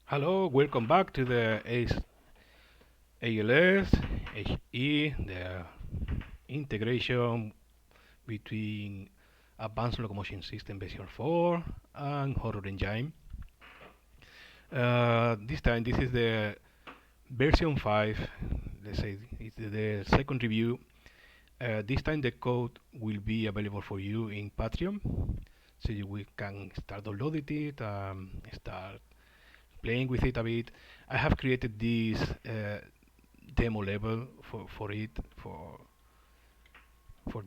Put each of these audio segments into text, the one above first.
Hello, welcome back to the ALS, HE, the integration between Advanced Locomotion System version 4 and Horror Engine. This time, this is the version 5, let's say it's the second review. This time the code will be available for you in Patreon, so we can start downloading it, start playing with it a bit. I have created this demo level for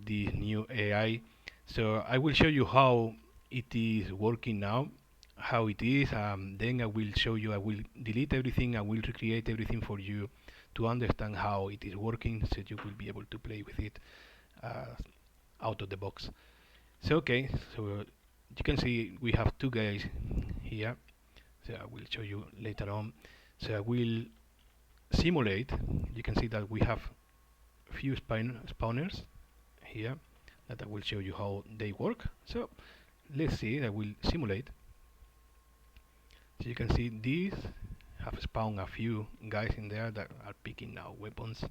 this new AI. So I will show you how it is working now, how it is. Then I will show you. I will delete everything. I will recreate everything for you to understand how it is working, so you will be able to play with it uh, out of the box. So okay, so you can see we have two guys here. So I will show you later on. So I will simulate. You can see that we have few spawners here that I will show you how they work. So let's see. I will simulate. So you can see these have spawned a few guys in there that are picking now weapons.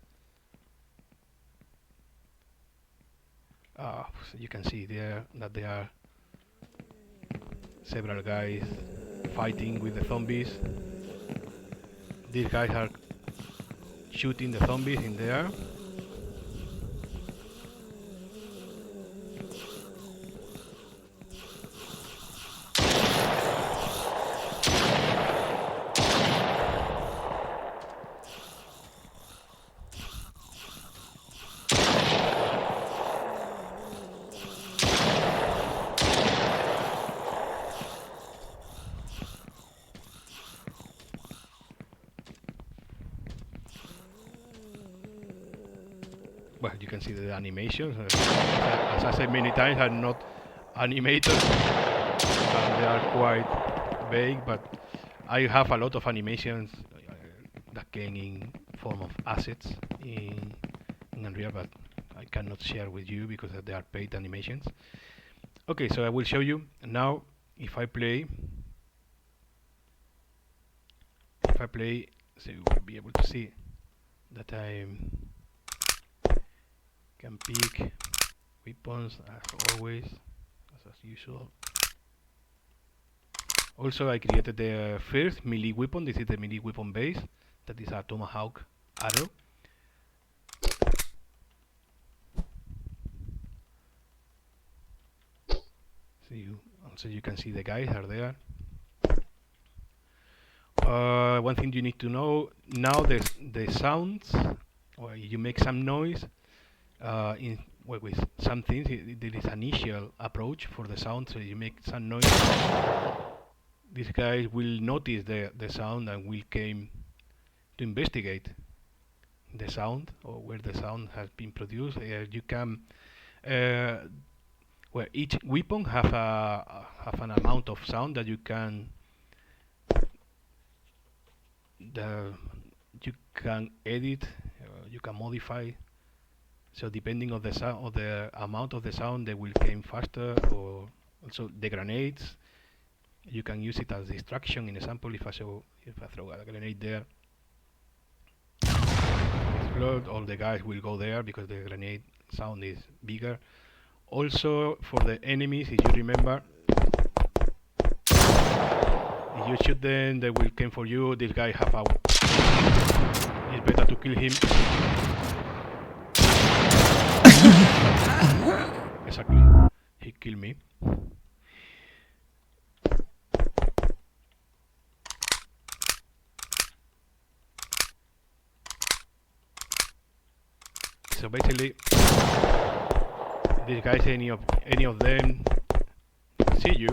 So you can see there that there are several guys fighting with the zombies. These guys are shooting the zombies in there. Well, you can see the animations. As I said many times, are not animators, and they are quite vague. But I have a lot of animations that came in form of assets in Unreal, but I cannot share with you because they are paid animations. Okay, so I will show you now. If I play, so you will be able to see that I can pick weapons as always, as usual. Also, I created the first melee weapon. This is the melee weapon base. That is a tomahawk arrow. So you can see the guys are there. One thing you need to know now: the sounds, or you make some noise with some things. There is an initial approach for the sound, so you make some noise. These guys will notice the sound and will come to investigate the sound or where the sound has been produced. You can, well, each weapon have an amount of sound that you can edit, you can modify. So depending on the sound, or the amount of the sound, they will come faster. Or also the grenades, you can use it as distraction. In example, if I throw a grenade there, explode, all the guys will go there because the grenade sound is bigger. Also for the enemies, if you remember, if you shoot them, they will come for you. This guy have a... It's better to kill him. Exactly. He killed me. So basically, these guys, any of them see you,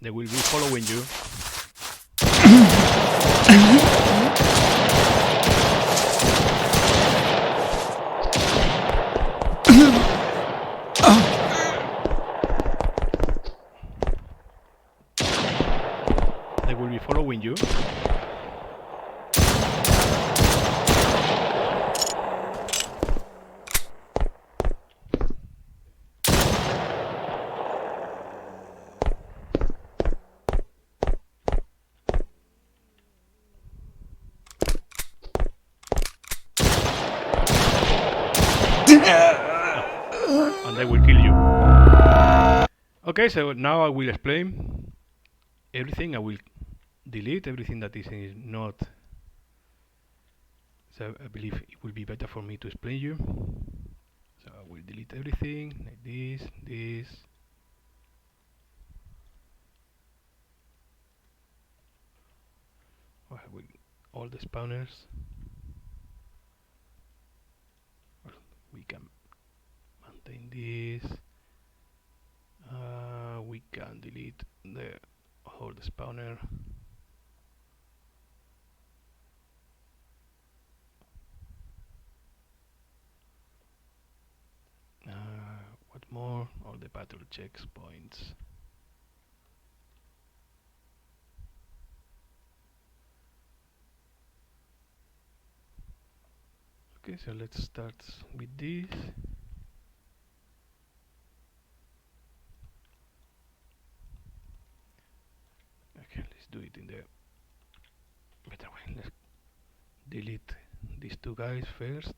they will be following you. They will be following you. and they will kill you. Okay, so now I will explain everything. I will delete everything that is not. So I believe it will be better for me to explain you. So I will delete everything like this. I will all the spawners. Well, we can maintain this. We can delete the whole spawner. What more? All the patrol checkpoints. Okay, so let's start with this. Okay, let's do it in the better way. Let's delete these two guys first.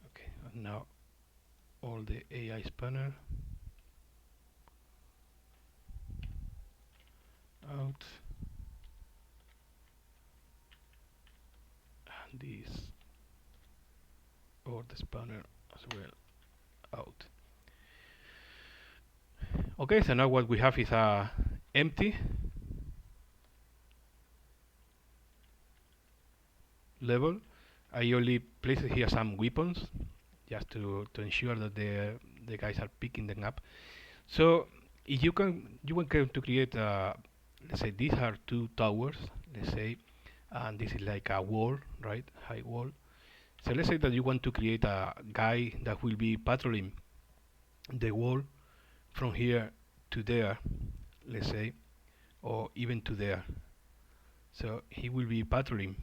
Okay, and now all the AI spanner out, and this or the spanner as well out. Okay, so now what we have is a empty level. I only place here some weapons just to ensure that the guys are picking them up. So if you want to create let's say these are two towers, let's say, and this is like a wall, right? High wall. So let's say that you want to create a guy that will be patrolling the wall from here to there, let's say, or even to there. So he will be patrolling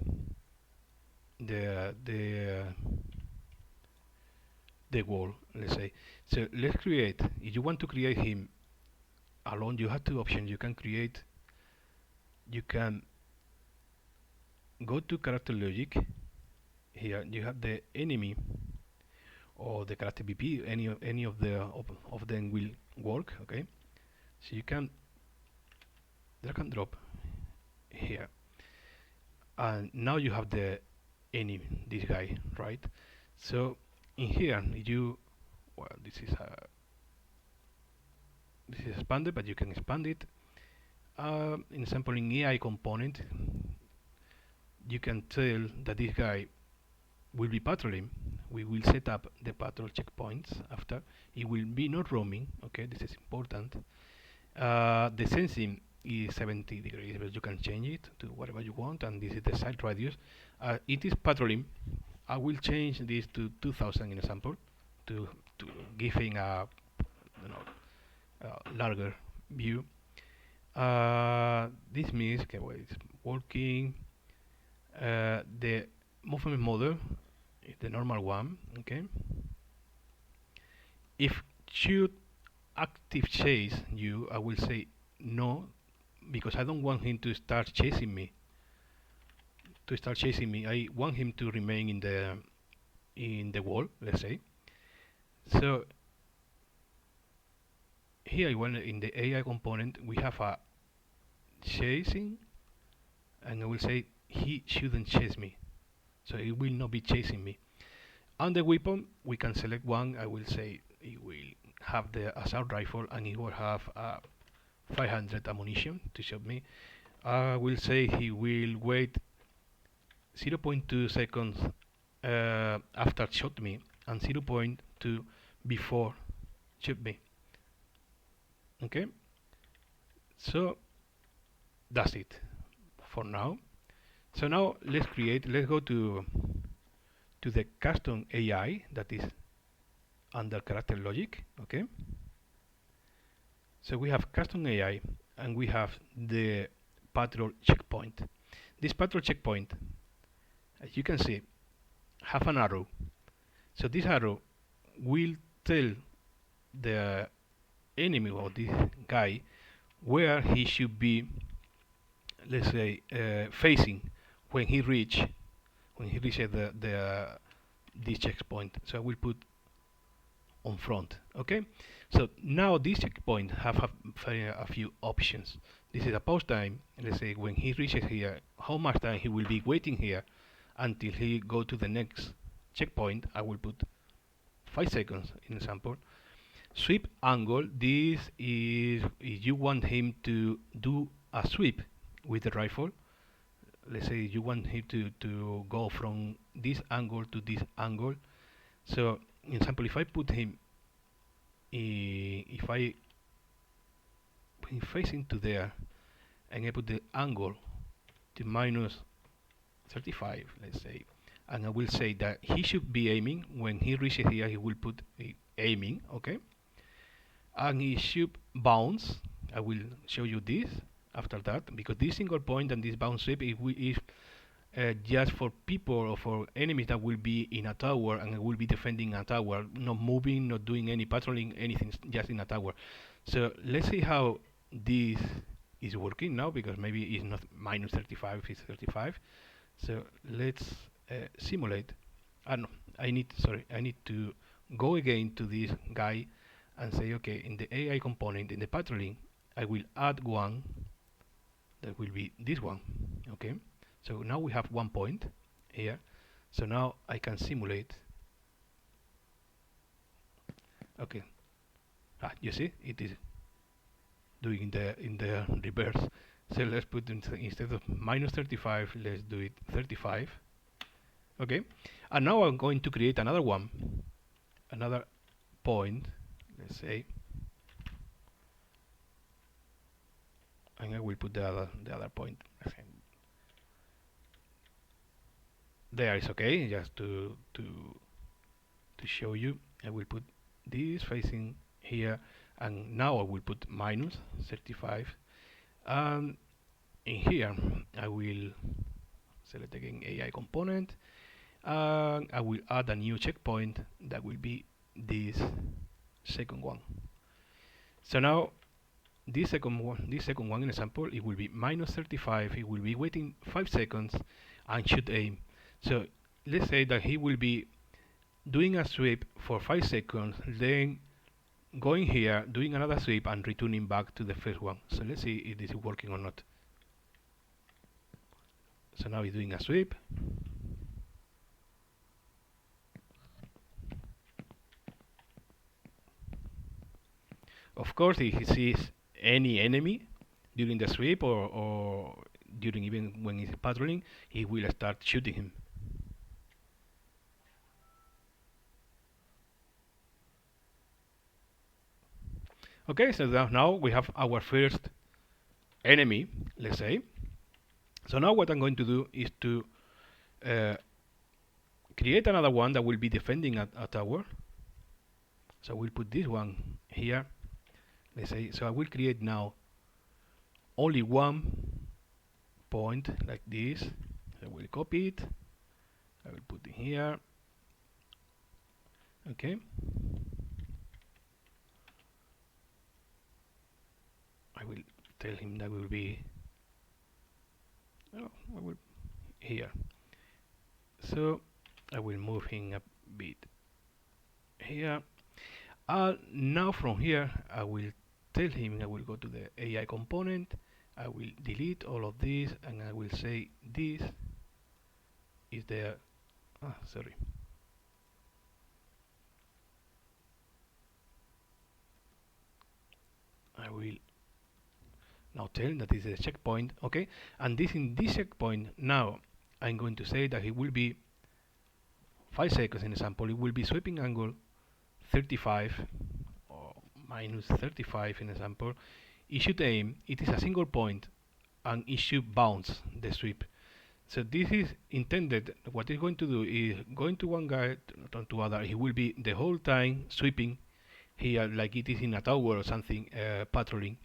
the wall, let's say. So let's create. If you want to create him alone, you have two options. You can create. You can go to character logic. Here you have the enemy or the character BP. Any of them will work. Okay. So you can drag and drop here, and now you have the enemy, this guy, right? So in here you, well, this is expanded, but you can expand it. In example, in AI component, you can tell that this guy will be patrolling. We will set up the patrol checkpoints after. It will be not roaming. Okay, this is important. The sensing is 70 degrees, but you can change it to whatever you want, and this is the sight radius. It is patrolling. I will change this to 2000 in example to give him a larger view. This means okay, well, it's working. The movement model is the normal one. Okay. If should active chase you, I will say no, because I don't want him to start chasing me. I want him to remain in the wall, let's say. So here in the AI component we have a chasing, and I will say he shouldn't chase me, so it will not be chasing me. On the weapon we can select one. I will say it will have the assault rifle, and it will have 500 ammunition to shoot me. I will say he will wait 0.2 seconds after shot me, and 0.2 before shoot me. Okay, so that's it for now. So now let's go to the custom AI that is under character logic. Okay, so we have custom AI and we have the patrol checkpoint. This patrol checkpoint, as you can see, have an arrow. So this arrow will tell the enemy or this guy where he should be, let's say, facing when he reaches the this checkpoint. So I will put on front. Okay, so now this checkpoint have a few options. This is a pause time. Let's say when he reaches here, how much time he will be waiting here until he go to the next checkpoint. I will put 5 seconds in example. Sweep angle, this is if you want him to do a sweep with the rifle. Let's say you want him to go from this angle to this angle. So in example, if I put him, if I put him facing to there, and I put the angle to minus 35, let's say, and I will say that he should be aiming. When he reaches here, he will put aiming, okay? And he should bounce. I will show you this after that, because this single point and this bounce shape is just for people or for enemies that will be in a tower and will be defending a tower, not moving, not doing any patrolling, anything, just in a tower. So let's see how this is working now, because maybe it's not minus 35, it's 35. So let's simulate. No, I need to go again to this guy and say, okay, in the AI component, in the patrolling, I will add one that will be this one. Okay, so now we have 1 point here. So now I can simulate. Okay, you see it is doing in the reverse. So let's put instead of minus 35, let's do it 35. Okay, and now I'm going to create another one, another point, let's say, and I will put the other point. There is okay, just to show you. I will put this facing here, and now I will put minus 35. In here, I will select again AI component, and I will add a new checkpoint that will be this second one. So now this second one in example, it will be minus 35. It will be waiting 5 seconds and should aim. So let's say that he will be doing a sweep for 5 seconds, then going here, doing another sweep and returning back to the first one. So let's see if this is working or not. So now he's doing a sweep. Of course, if he sees any enemy during the sweep or during even when he's patrolling, he will start shooting him. Okay, so now we have our first enemy, let's say. So now what I'm going to do is to create another one that will be defending a tower. So we'll put this one here, let's say. So I will create now only 1 point like this. I will copy it. I will put it here. Okay. I will tell him that will be I will here. So I will move him a bit here. Now from here I will tell him I will go to the AI component. I will delete all of this and I will say this is the sorry. I will now tell him that this is a checkpoint, okay? And in this checkpoint now I'm going to say that it will be 5 seconds in example. It will be sweeping angle 35 or minus 35 in example. It should aim. It is a single point and it should bounce the sweep. So this is intended. What it's going to do is going to one guy to other. He will be the whole time sweeping here like it is in a tower or something, patrolling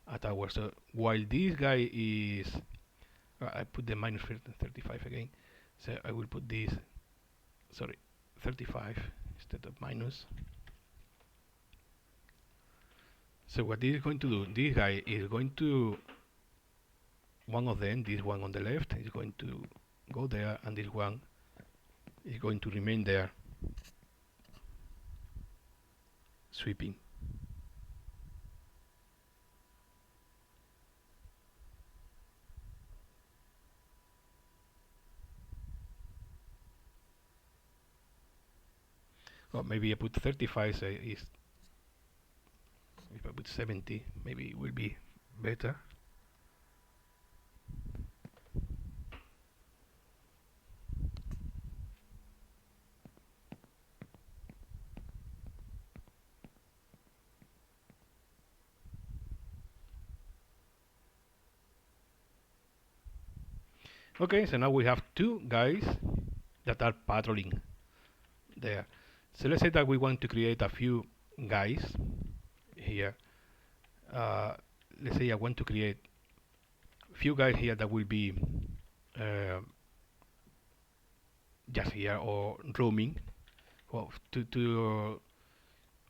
a tower. So while this guy is, I put the minus 35 again. So I will put this, sorry, 35 instead of minus. So what this is going to do, this guy is going to, one of them, this one on the left, is going to go there, and this one is going to remain there, sweeping. Or maybe I put 35, so if I put 70, maybe it will be better. Okay, so now we have two guys that are patrolling there. So let's say that we want to create a few guys here. Uh, let's say I want to create a few guys here that will be uh, just here or roaming. Well,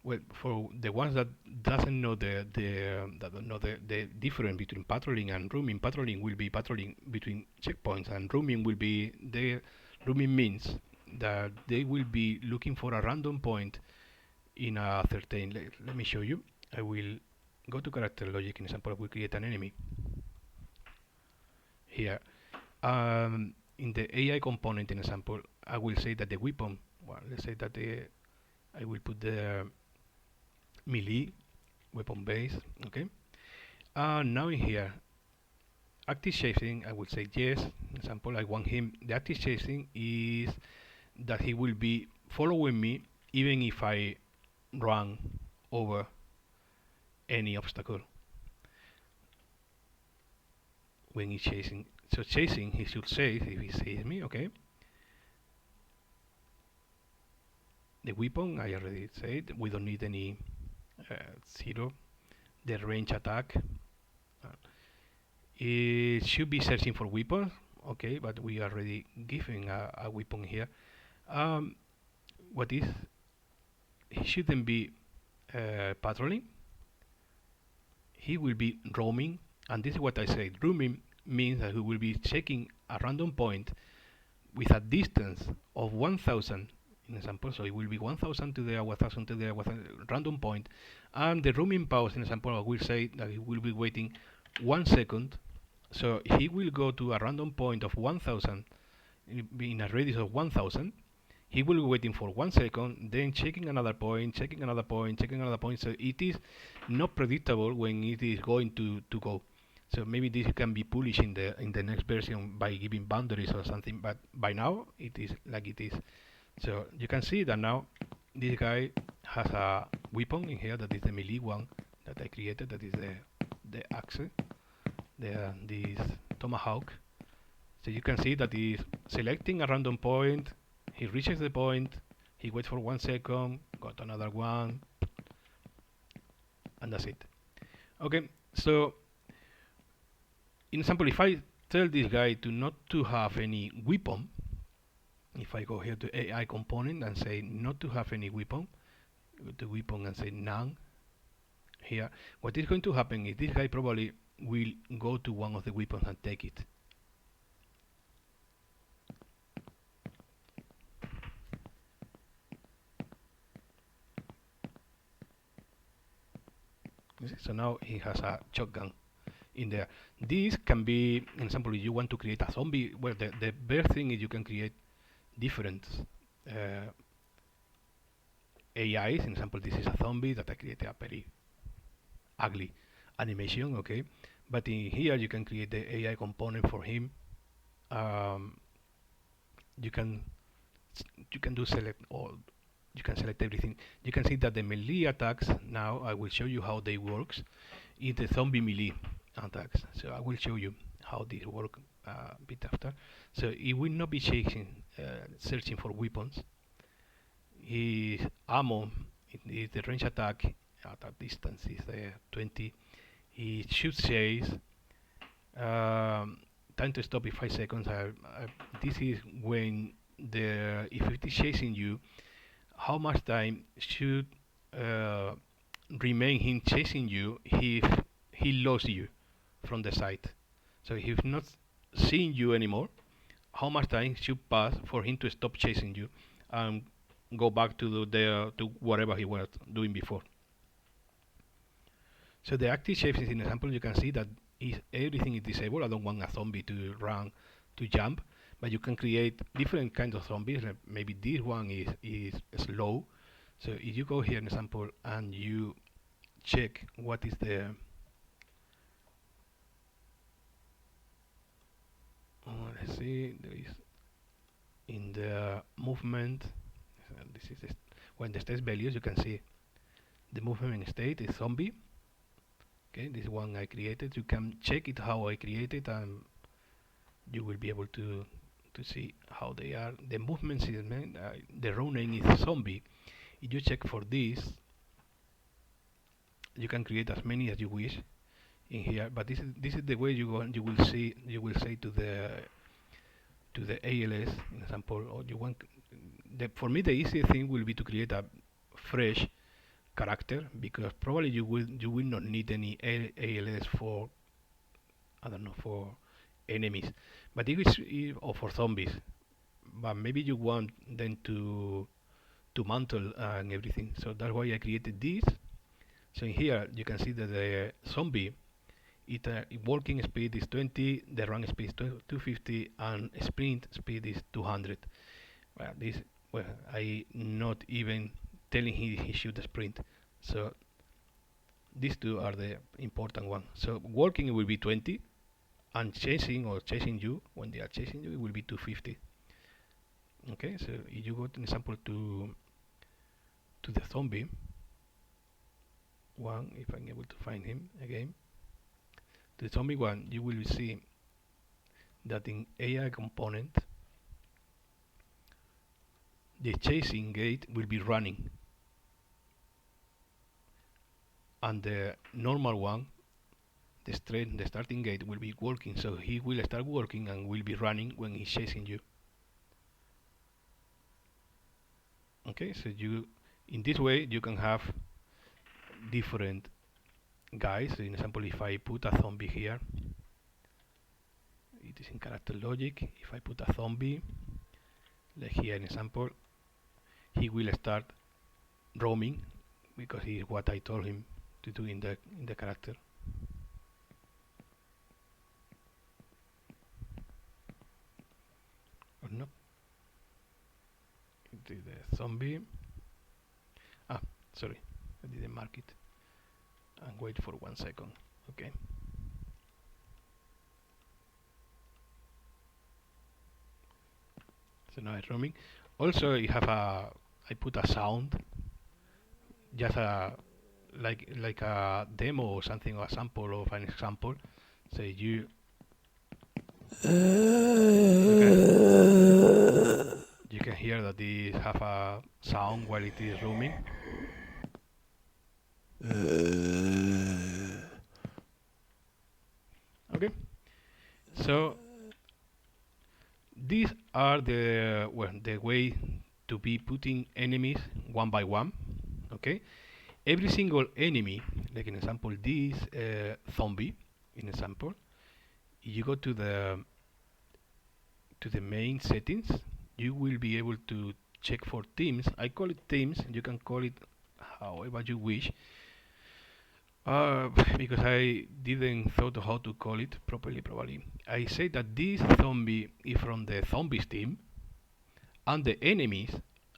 well, for the ones that doesn't know that don't know the difference between patrolling and roaming, patrolling will be patrolling between checkpoints, and roaming will be the roaming means that they will be looking for a random point in a certain. Let me show you. I will go to character logic. In example, I will create an enemy here. In the AI component, in example, I will say that the weapon. Well, let's say that I will put the melee weapon base. Okay. Now in here, active chasing, I will say yes. Example, I want him. The active chasing is that he will be following me even if I run over any obstacle when he's chasing. So chasing, he should say if he sees me. Okay. The weapon, I already said, we don't need any zero. The range attack. It should be searching for weapons, okay, but we are already giving a weapon here. What is? He shouldn't be patrolling. He will be roaming, and this is what I said. Roaming means that he will be checking a random point with a distance of 1,000 in example, so it will be 1,000 to there, 1,000 to there, 1,000 random point, and the roaming pause in example I will say that he will be waiting 1 second, so he will go to a random point of 1,000 in a radius of 1,000. He will be waiting for 1 second, then checking another point, checking another point, checking another point. So it is not predictable when it is going to go. So maybe this can be polished in the next version by giving boundaries or something. But by now it is like it is. So you can see that now this guy has a weapon in here that is the melee one that I created. That is the axe, this tomahawk. So you can see that he's selecting a random point. He reaches the point. He waits for 1 second. Got another one, and that's it. Okay. So, in example, if I tell this guy to not to have any weapon, if I go here to AI component and say not to have any weapon, go to weapon and say none. Here, what is going to happen is this guy probably will go to one of the weapons and take it. So now he has a shotgun in there. This can be, in example, if you want to create a zombie, well, the best thing is you can create different AIs. In example, this is a zombie that I created a very ugly animation, okay? But in here you can create the AI component for him. You can do select all. You can select everything. You can see that the melee attacks, now I will show you how they works, is the zombie melee attacks. So I will show you how this work a bit after. So it will not be searching for weapons. His ammo is the range attack at a distance is 20. He shoots chase. Time to stop is 5 seconds. This is when if it is chasing you, how much time should remain him chasing you if he lost you from the site. So if he's not seeing you anymore, how much time should pass for him to stop chasing you and go back to to whatever he was doing before? So the active shapes in the example, you can see that everything is disabled. I don't want a zombie to run, to jump, but you can create different kinds of zombies. Maybe this one is slow. So if you go here in example and you check what is the let's see, there is in the movement. This is when the state values. You can see the movement state is zombie. Okay, this one I created. You can check it how I created, and you will be able to see how they are. The movement system, the row name is zombie. If you check for this, you can create as many as you wish in here. But this is the way you go. You will see. You will say to the ALS example, or you want. For me, the easiest thing will be to create a fresh character, because probably you will not need any ALS for, I don't know, for enemies, but if or for zombies, but maybe you want them to mantle and everything. So that's why I created this. So in here you can see that the zombie, walking speed is 20, the run speed is 250, and sprint speed is 200. Well, I not even telling he should sprint. So these two are the important ones. So walking will be 20, and chasing you, when they are chasing you, it will be 250. Okay, so if you go to an example to the zombie one, if I'm able to find him again, the zombie one, you will see that in AI component, the chasing gate will be running, and the normal one, the starting gate, will be working. So he will start working and will be running when he's chasing you. Okay, so in this way you can have different guys. So in example, if I put a zombie here, it is in character logic. If I put a zombie, like here in example, he will start roaming, because he is what I told him to do in the character. Or not? It is the zombie. Sorry, I didn't mark it. And wait for 1 second. Okay. So now it's roaming. Also, I put a sound, just like a demo or something, or a sample of an example. So you can hear that this have a sound while it is roaming. Okay, so these are the way to be putting enemies one by one. Okay, every single enemy, like in example this zombie, in example, you go to the main settings, you will be able to check for teams. I call it teams. You can call it however you wish. Because I didn't thought of how to call it properly, probably. I say that this zombie is from the zombies team, and the enemies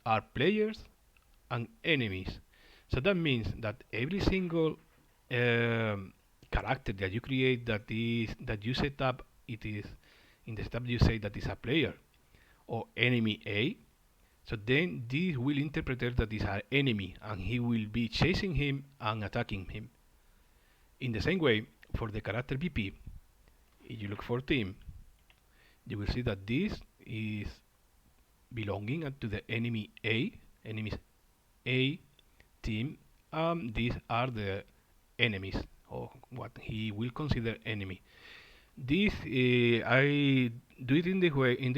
are players and enemies. So that means that every single character that you create, that you set up, it is in the setup you say that is a player or enemy A. So then this will interpret that is an enemy, and he will be chasing him and attacking him. In the same way, for the character VP, if you look for team, you will see that this is belonging to the enemies A team. These are the enemies, or what he will consider enemy. This I do it in this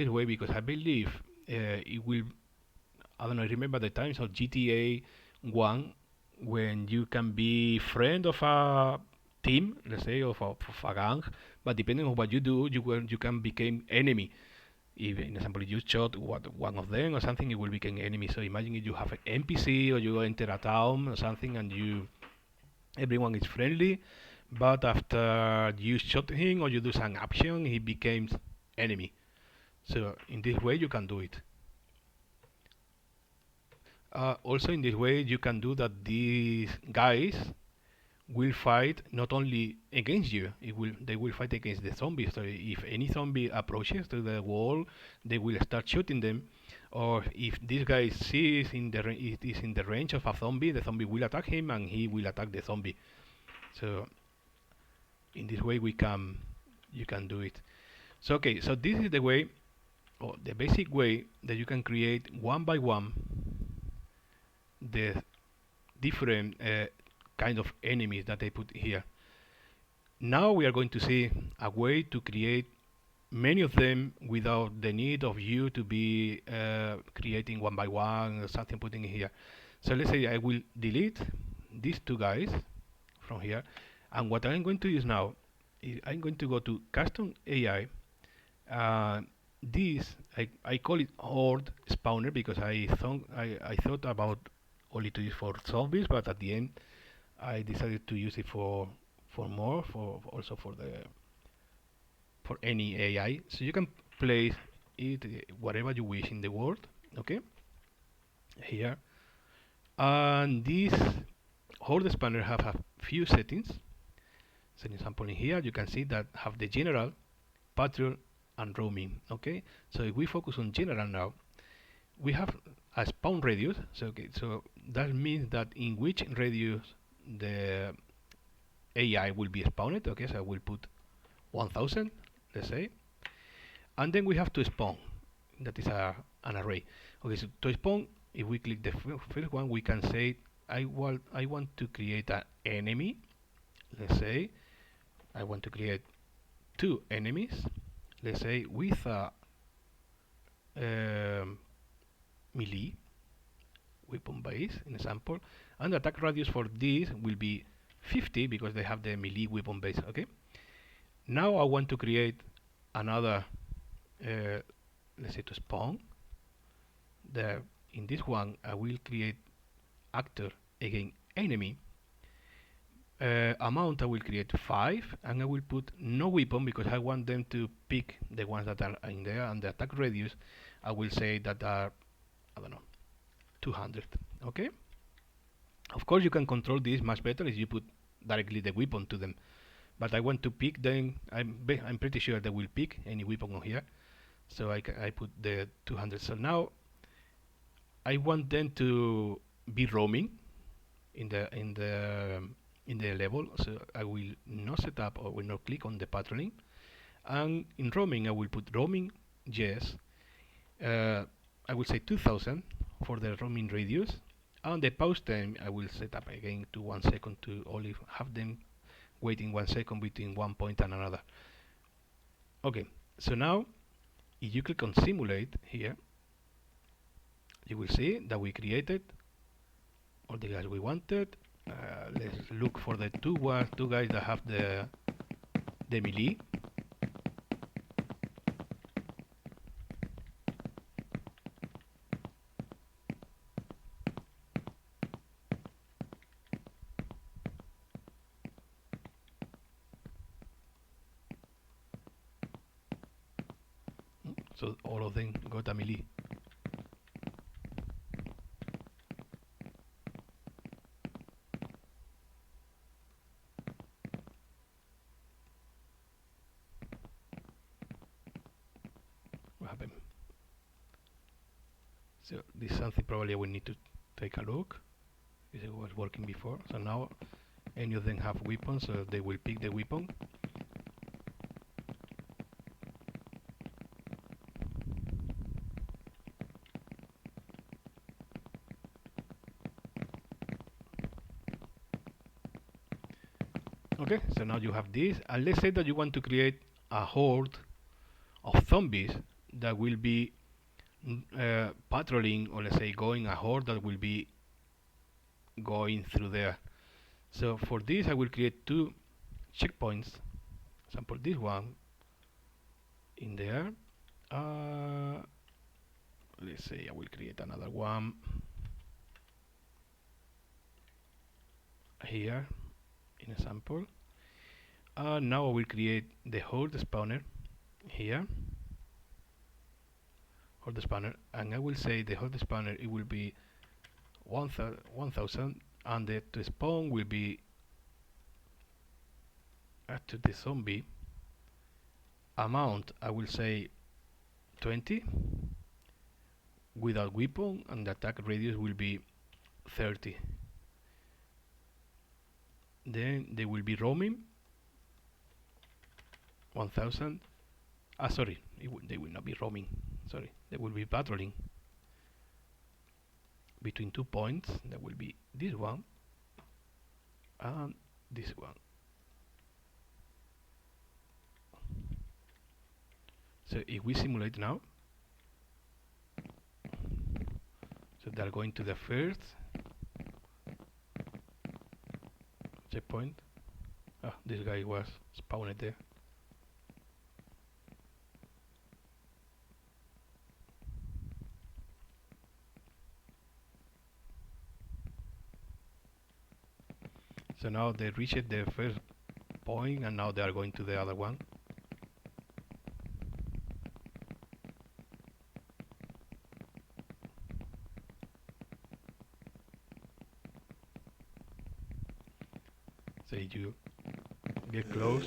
way because I believe it will. I don't know. Remember the times of GTA 1 when you can be friend of a team, let's say, of a gang, but depending on what you do, you can become enemy. If, in example, you shot one of them or something, it will become enemy. So imagine if you have an NPC or you enter a town or something, and everyone is friendly, but after you shot him or you do some action, he becomes enemy. So in this way, you can do it. Also, in this way, you can do that. These guys will fight not only against you, they will fight against the zombies. So if any zombie approaches to the wall, they will start shooting them. Or if this guy sees it is in the range of a zombie, the zombie will attack him and he will attack the zombie. So in this way, you can do it. So okay, so this is the way, or the basic way that you can create one by one the different kind of enemies that they put here. Now we are going to see a way to create many of them without the need of you to be creating one by one or something putting it here. So let's say I will delete these two guys from here, and what I'm going to use now is I'm going to go to custom AI. uh, this I call it horde spawner because I thought about only to use for zombies, but at the end I decided to use it for more, for also for any AI. So you can place it wherever you wish in the world. Okay, here, and this horde spanner have a few settings. So in example in here you can see that have the general, patrol, and roaming. Okay, so if we focus on general now, we have a spawn radius. So okay, so that means that in which radius the AI will be spawned. Okay, so I will put 1000, let's say, and then we have to spawn. That is an array. Okay, so to spawn, if we click the first one, we can say I want to create an enemy. Let's say I want to create two enemies. Let's say with a melee weapon base, in example, and the attack radius for this will be 50 because they have the melee weapon base. Okay. Now I want to create another, let's say to spawn. In this one, I will create actor again enemy. Amount I will create 5, and I will put no weapon because I want them to pick the ones that are in there, and the attack radius I will say that are, I don't know, 200. Okay. Of course, you can control this much better if you put directly the weapon to them. But I want to pick them. I'm pretty sure they will pick any weapon on here. So I put the 200. So now I want them to be roaming in the level. So I will not set up or will not click on the patrolling. And in roaming, I will put roaming yes. I will say 2000 for the roaming radius. And the pause time I will set up again to 1 second to only have them waiting 1 second between one point and another. Okay, so now if you click on simulate here, you will see that we created all the guys we wanted. Let's look for the two guys that have the melee. So all of them got a melee. What happened? So this is something probably we need to take a look. This was working before. So now any of them have weapons, so they will pick the weapon. Okay, so now you have this, and let's say that you want to create a horde of zombies that will be patrolling, or let's say going a horde that will be going through there. So for this I will create two checkpoints. Example, this one in there. Let's say I will create another one here in a sample. Now I will create the hold spawner here, hold spawner, and I will say the hold spawner it will be 1000, and the spawn will be to the zombie amount. I will say 20 without weapon, and the attack radius will be 30. Then they will be roaming 1000. Sorry, they will not be roaming. Sorry, they will be patrolling between 2 points. That will be this one and this one. So if we simulate now, so they're going to the first checkpoint. This guy was spawned there. So now they reached the first point, and now they are going to the other one. So you get close.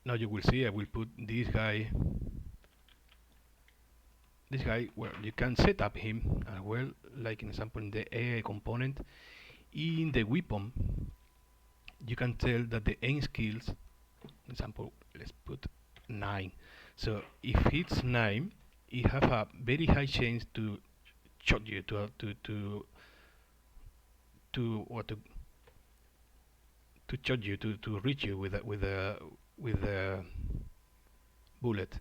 Now you will see I will put this guy, well, you can set up him as well, like in example in the AI component. In the weapon, you can tell that the aim skills, example, let's put 9. So if it's 9, it have a very high chance to shot you, to shot you, to reach you with a bullet.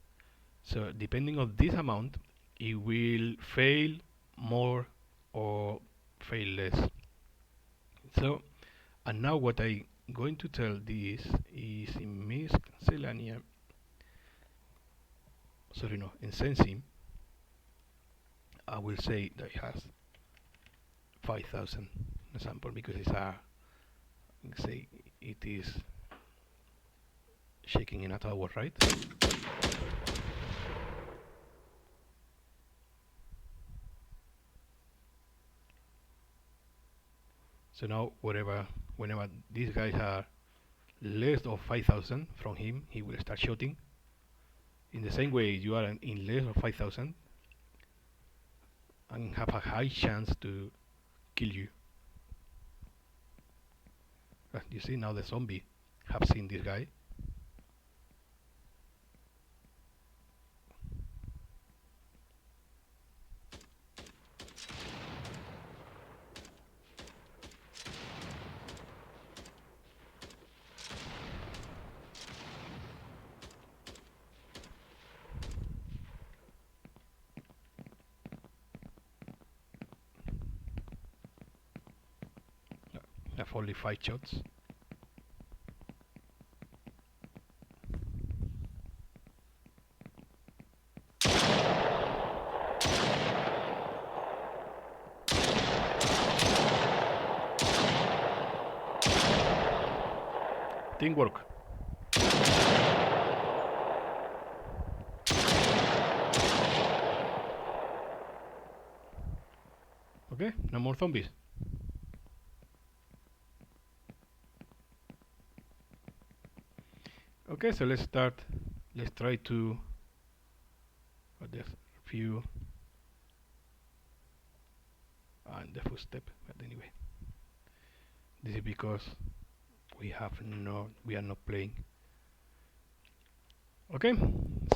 So depending on this amount, it will fail more or fail less. So, and now what I going to tell this is in miscellaneous, sorry, no, in sensing, I will say that it has 5000 example, because it's a, say it is shaking in a tower, right? So now whenever these guys are less of 5000 from him, he will start shooting. In the same way, you are in less of 5000 and have a high chance to kill you. You see, now the zombie have seen this guy. Have only 5 shots. Teamwork. Okay, no more zombies. Okay, so let's start. Let's try to. There's a few. And the footstep, but anyway. This is because we are not playing. Okay,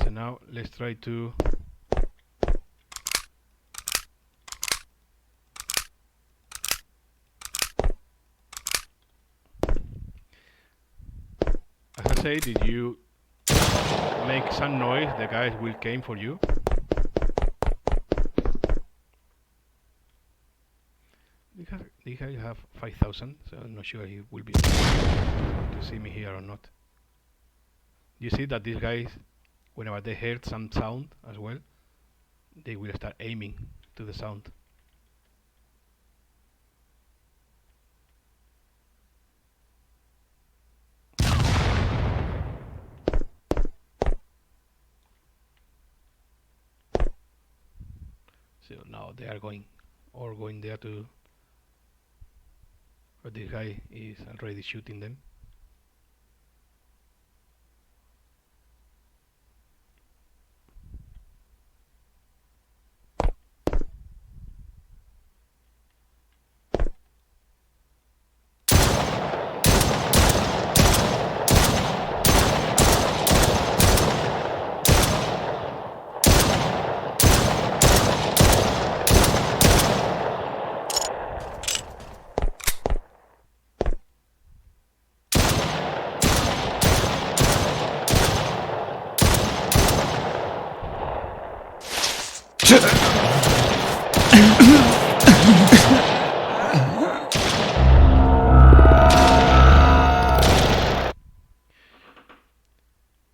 so now let's try to as I say, did you make some noise? The guys will came for you. The guy have 5,000, so I'm not sure he will be able to see me here or not. You see that these guys, whenever they heard some sound as well, they will start aiming to the sound. So now they are going there to, but this guy is already shooting them.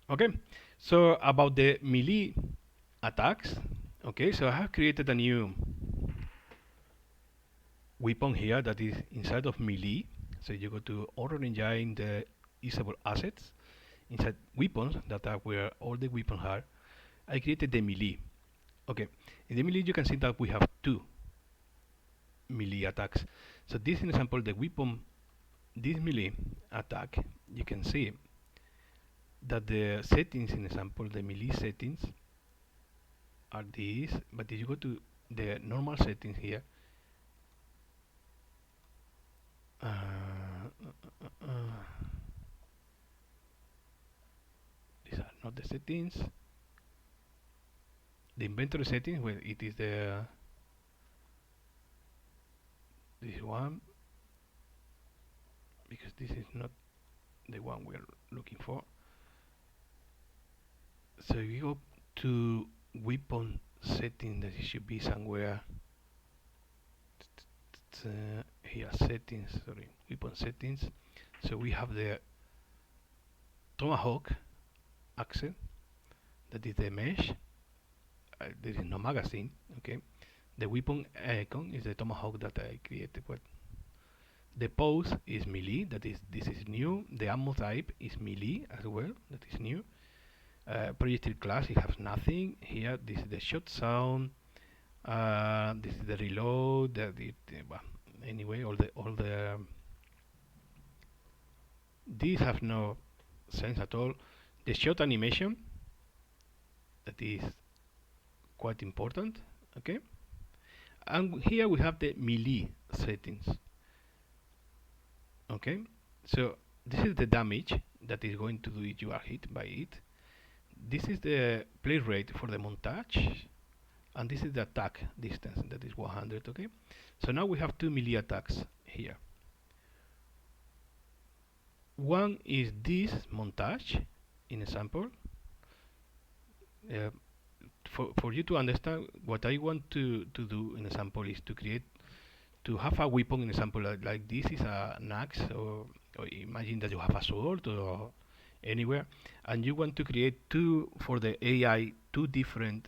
Okay, so about the melee attacks, okay, so I have created a new weapon here that is inside of melee. So you go to Auto Engine, the usable assets, inside weapons, that are where all the weapons are. I created the melee. Okay, in the melee you can see that we have two melee attacks. So this is an example, the weapon, this melee attack, you can see that the settings, in example, the melee settings are these, but if you go to the normal settings here, these are not the settings. The inventory settings, well, it is the this one, because this is not the one we're looking for. So if you go to weapon setting, that it should be somewhere here, settings, sorry, weapon settings. So we have the Tomahawk accent, that is the mesh. There is no magazine, okay. The weapon icon is the Tomahawk that I created. But the pose is melee, that is, this is new. The ammo type is melee as well, that is new. Projectile class, it has nothing. Here, this is the shot sound. This is the reload. Well, anyway, all the these have no sense at all. The shot animation, that is quite important. Okay, and here we have the melee settings. Okay, so this is the damage that is going to do if you are hit by it. This is the play rate for the montage, and this is the attack distance, that is 100. Okay, so now we have two melee attacks here. One is this montage in example. For you to understand, what I want to do in example is to have a weapon, in example, like this is an axe, or imagine that you have a sword or anywhere, and you want to create two for the AI, two different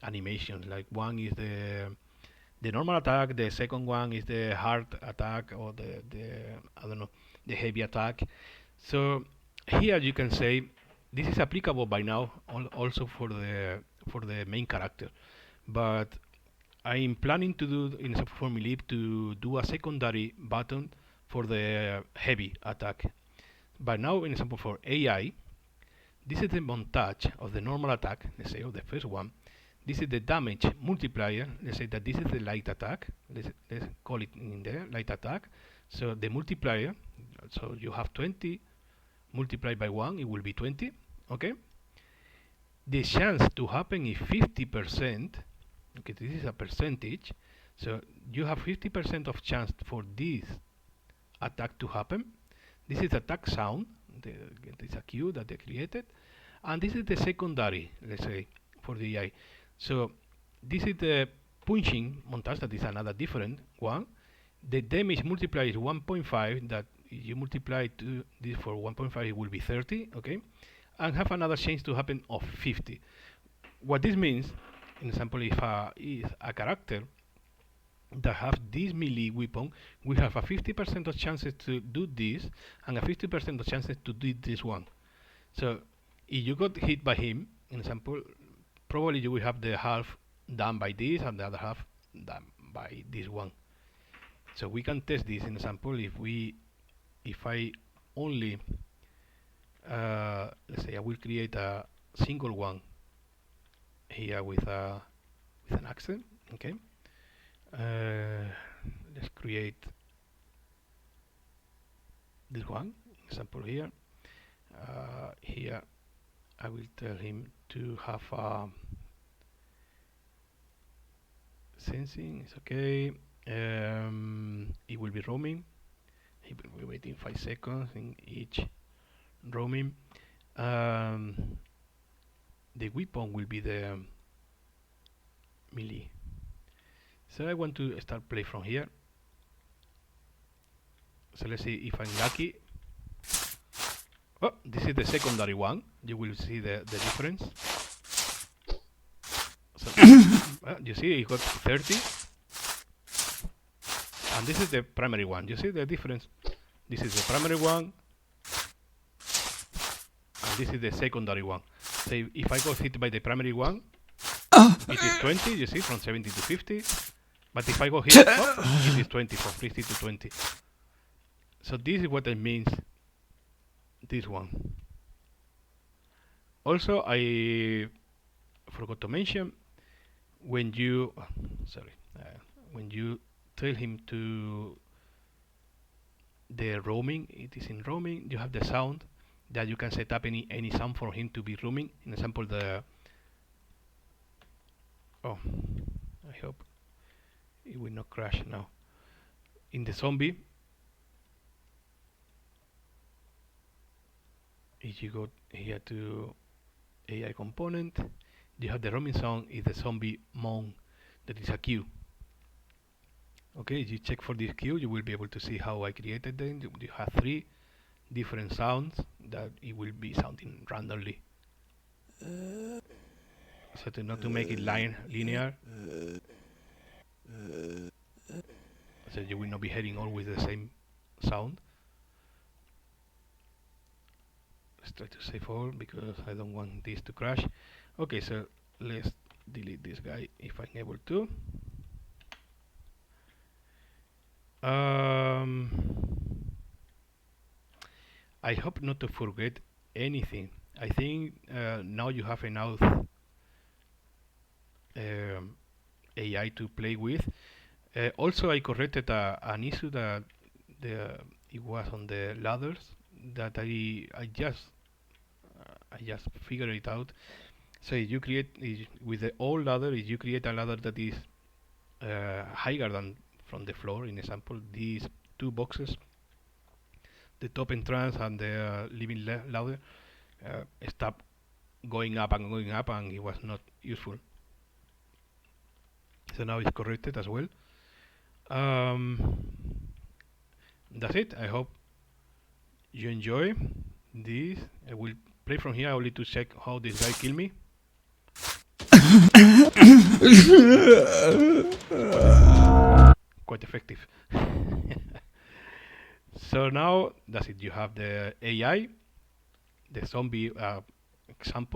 animations. Like one is the normal attack, the second one is the hard attack, or the I don't know, the heavy attack. So here you can say this is applicable by now also for the main character, but I'm planning to do in Formulib to do a secondary button for the heavy attack. But now, in example for AI, this is the montage of the normal attack, let's say, of the first one. This is the damage multiplier. Let's say that this is the light attack. Let's call it in there, light attack. So the multiplier, so you have 20 multiplied by 1, it will be 20. Okay. The chance to happen is 50%. Okay, this is a percentage. So you have 50% of chance for this attack to happen. This is attack sound. This is a cue that they created. And this is the secondary, let's say, for the AI. So this is the punching montage, that is another different one. The damage multiplier is 1.5, that you multiply to this for 1.5, it will be 30, okay? And have another change to happen of 50. What this means, in example, if is a character that have this melee weapon, we have a 50% of chances to do this and a 50% of chances to do this one. So if you got hit by him, in example, probably you will have the half done by this and the other half done by this one. So we can test this. In example, if I only let's say I will create a single one here with an accent. Okay. Let's create this one example here. Here I will tell him to have sensing. It's okay. It will be roaming. He will be waiting 5 seconds in each roaming. The weapon will be the melee. So I want to start play from here. So let's see if I'm lucky. Oh, this is the secondary one. You will see the difference. So you see it got 30. And this is the primary one. You see the difference? This is the primary one. And this is the secondary one. So if I got hit by the primary one, it is 20, you see, from 70 to 50. But if I go hit, it is 20, from 50 to 20. So this is what it means, this one. Also, I forgot to mention, when you, when you tell him to the roaming, it is in roaming, you have the sound that you can set up any sound for him to be roaming. In example, I hope it will not crash now. In the zombie, if you go here to AI component, you have the roaming sound is the zombie moan, that is a cue. Okay, if you check for this cue, you will be able to see how I created them. You have 3 different sounds that it will be sounding randomly. So not to make it linear, so you will not be hearing always the same sound. Let's try to save all because I don't want this to crash. Okay, so let's delete this guy if I'm able to. I hope not to forget anything. I think now you have enough AI to play with. Also, I corrected an issue that it was on the ladders that I just figured it out. So if you create with the old ladder, if you create a ladder that is higher than from the floor, in example, these 2 boxes, the top entrance and the living ladder, stop going up, and it was not useful. So now it's corrected as well. That's it. I hope you enjoy this. I will play from here only to check how this guy killed me. Quite effective. So now that's it. You have the AI, the zombie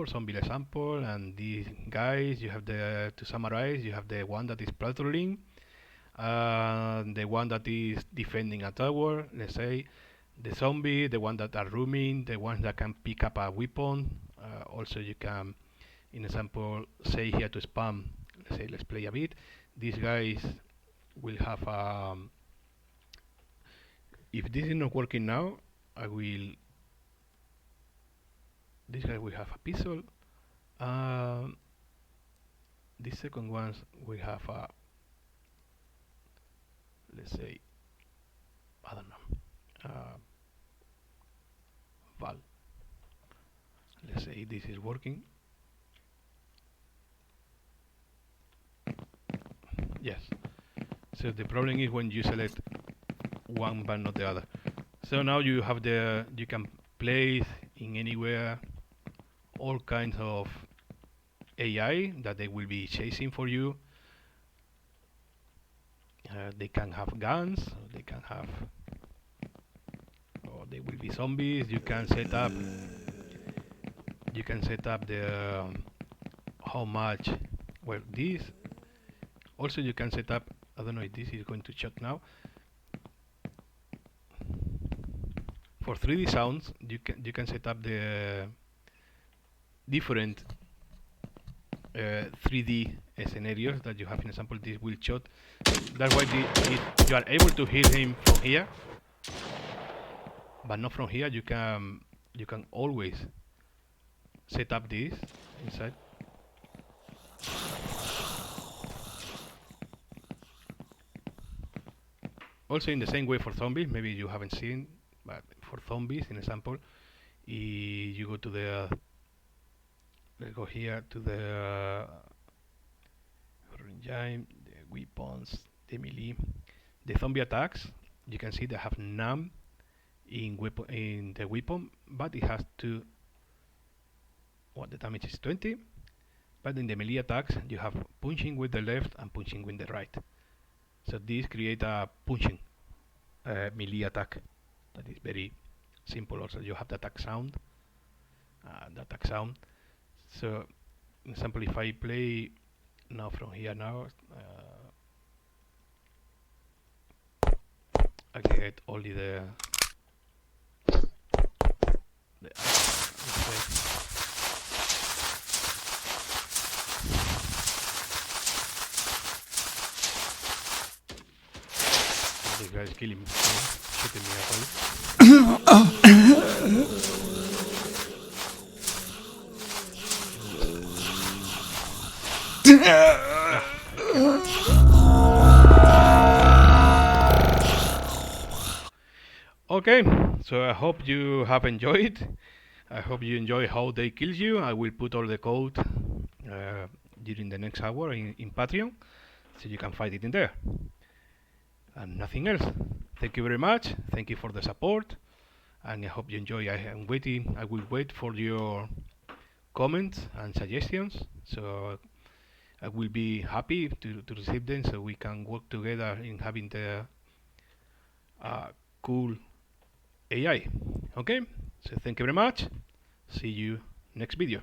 zombie example, and these guys. You have to summarize. You have the one that is patrolling, the one that is defending a tower. Let's say the zombie, the one that are roaming, the ones that can pick up a weapon. Also, you can, in example, say here to spam. Let's play a bit. These guys will have If this is not working now, I will. This guy will have a pixel. Um, the second one will have a, let's say, I don't know, val. Let's say this is working. Yes. So the problem is when you select one but not the other. So now you have you can place in anywhere all kinds of AI that they will be chasing for you. They can have guns, they can have, or they will be zombies. You can set up the how much. Well, this also you can set up. I don't know if this is going to shut now. For 3D sounds, you can set up the different 3D scenarios that you have. For example, this will shot. That's why you are able to hear him from here, but not from here. You can always set up this inside. Also, in the same way for zombies, maybe you haven't seen, but for zombies, in example, you go to the, let's go here to the engine, the weapons, the melee, the zombie attacks. You can see they have none in the weapon, but it has to. What the damage is 20, but in the melee attacks you have punching with the left and punching with the right. So this create a punching melee attack that is very simple. Also, you have the attack sound. So, for example, if I play now from here now, I can get only the this guy is killing me, shooting me Okay, so I hope you have enjoyed. I hope you enjoy how they kill you. I will put all the code during the next hour in Patreon, so you can find it in there. And nothing else. Thank you very much. Thank you for the support, and I hope you enjoy. I am waiting. I will wait for your comments and suggestions. So I will be happy to receive them, so we can work together in having the cool AI. Okay. So thank you very much. See you next video.